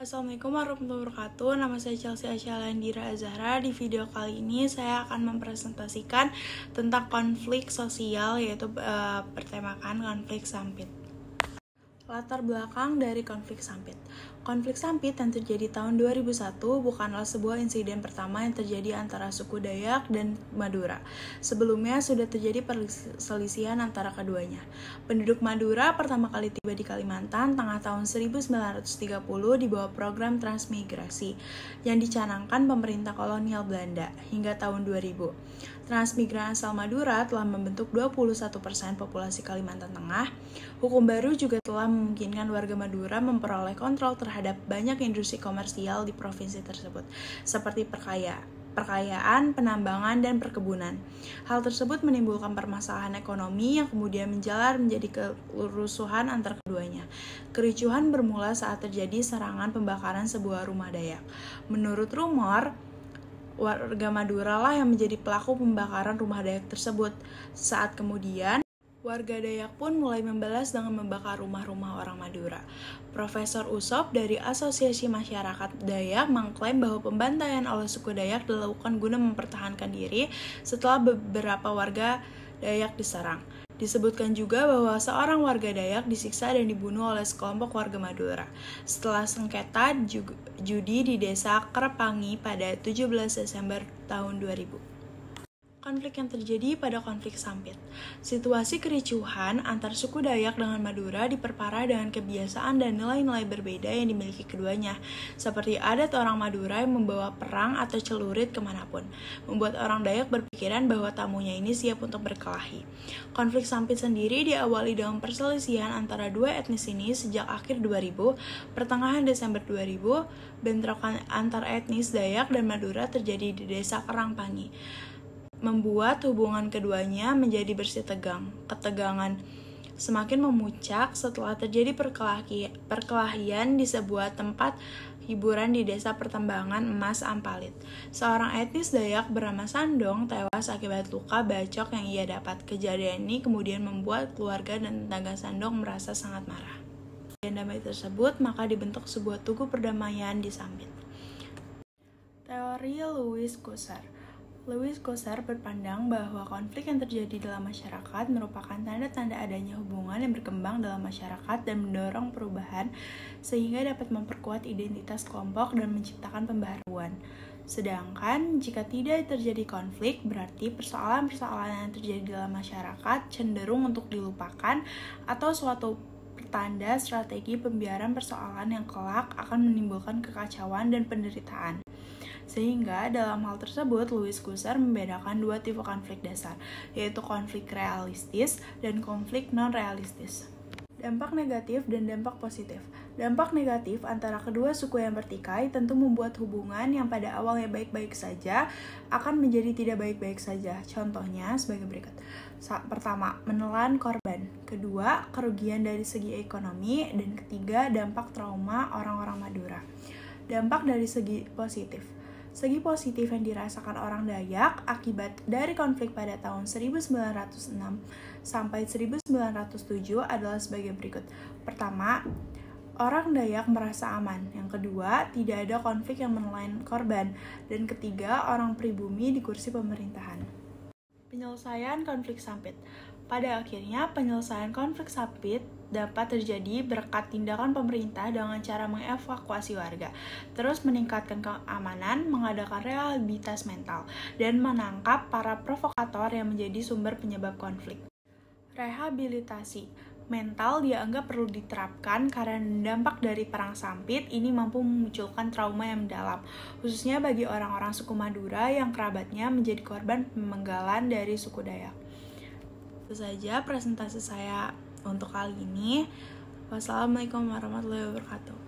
Assalamualaikum warahmatullahi wabarakatuh. Nama saya Chelsea Asyalandira Azahra. Di video kali ini saya akan mempresentasikan tentang konflik sosial, yaitu bertemakan konflik sampit. Latar belakang dari konflik sampit. Konflik sampit yang terjadi tahun 2001 bukanlah sebuah insiden pertama yang terjadi antara suku Dayak dan Madura. Sebelumnya sudah terjadi perselisihan antara keduanya. Penduduk Madura pertama kali tiba di Kalimantan tengah tahun 1930 di bawah program transmigrasi yang dicanangkan pemerintah kolonial Belanda hingga tahun 2000. Transmigran asal Madura telah membentuk 21% populasi Kalimantan Tengah. Hukum baru juga telah memungkinkan warga Madura memperoleh kontrol terhadap banyak industri komersial di provinsi tersebut, seperti perkayaan, penambangan, dan perkebunan. Hal tersebut menimbulkan permasalahan ekonomi yang kemudian menjalar menjadi kerusuhan antar keduanya. Kericuhan bermula saat terjadi serangan pembakaran sebuah rumah Dayak. Menurut rumor, warga Madura lah yang menjadi pelaku pembakaran rumah Dayak tersebut. Saat kemudian, warga Dayak pun mulai membalas dengan membakar rumah-rumah orang Madura. Profesor Usop dari Asosiasi Masyarakat Dayak mengklaim bahwa pembantaian oleh suku Dayak dilakukan guna mempertahankan diri setelah beberapa warga Dayak diserang. Disebutkan juga bahwa seorang warga Dayak disiksa dan dibunuh oleh sekelompok warga Madura setelah sengketa judi di desa Kerpangi pada 17 Desember tahun 2000. Konflik yang terjadi pada konflik sampit. Situasi kericuhan antar suku Dayak dengan Madura diperparah dengan kebiasaan dan nilai-nilai berbeda yang dimiliki keduanya, seperti adat orang Madura yang membawa perang atau celurit kemanapun, membuat orang Dayak berpikiran bahwa tamunya ini siap untuk berkelahi. Konflik sampit sendiri diawali dengan perselisihan antara dua etnis ini sejak akhir 2000, pertengahan Desember 2000, bentrokan antar etnis Dayak dan Madura terjadi di desa Kerangpangi, membuat hubungan keduanya menjadi bersih tegang. Ketegangan semakin memuncak setelah terjadi perkelahian di sebuah tempat hiburan di desa pertambangan emas Ampalit. Seorang etnis Dayak bernama Sandong tewas akibat luka bacok yang ia dapat. Kejadian ini kemudian membuat keluarga dan tetangga Sandong merasa sangat marah. Dan damai tersebut, maka dibentuk sebuah tugu perdamaian di Sampit. Teori Louis Gossard. Louis Gossard berpandang bahwa konflik yang terjadi dalam masyarakat merupakan tanda-tanda adanya hubungan yang berkembang dalam masyarakat dan mendorong perubahan sehingga dapat memperkuat identitas kelompok dan menciptakan pembaharuan. Sedangkan jika tidak terjadi konflik, berarti persoalan-persoalan yang terjadi dalam masyarakat cenderung untuk dilupakan atau suatu pertanda strategi pembiaran persoalan yang kelak akan menimbulkan kekacauan dan penderitaan. Sehingga dalam hal tersebut, Louis Gossard membedakan dua tipe konflik dasar, yaitu konflik realistis dan konflik non-realistis. Dampak negatif dan dampak positif. Dampak negatif antara kedua suku yang bertikai tentu membuat hubungan yang pada awalnya baik-baik saja akan menjadi tidak baik-baik saja. Contohnya sebagai berikut. Pertama, menelan korban. Kedua, kerugian dari segi ekonomi. Dan ketiga, dampak trauma orang-orang Madura. Dampak dari segi positif. Segi positif yang dirasakan orang Dayak akibat dari konflik pada tahun 1906 sampai 1907 adalah sebagai berikut. Pertama, orang Dayak merasa aman. Yang kedua, tidak ada konflik yang menelan korban. Dan ketiga, orang pribumi di kursi pemerintahan. Penyelesaian konflik sampit. Pada akhirnya, penyelesaian konflik sampit dapat terjadi berkat tindakan pemerintah dengan cara mengevakuasi warga, terus meningkatkan keamanan, mengadakan rehabilitas mental, dan menangkap para provokator yang menjadi sumber penyebab konflik. Rehabilitasi mental dianggap perlu diterapkan karena dampak dari perang sampit ini mampu memunculkan trauma yang mendalam, khususnya bagi orang-orang suku Madura yang kerabatnya menjadi korban pemenggalan dari suku Dayak. Itu saja presentasi saya untuk kali ini. Wassalamualaikum warahmatullahi wabarakatuh.